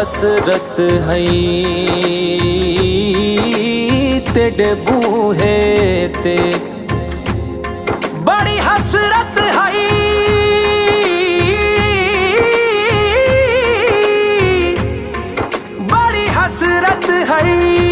हसरत है तेरे बूहे ते, बड़ी हसरत है, बड़ी हसरत है।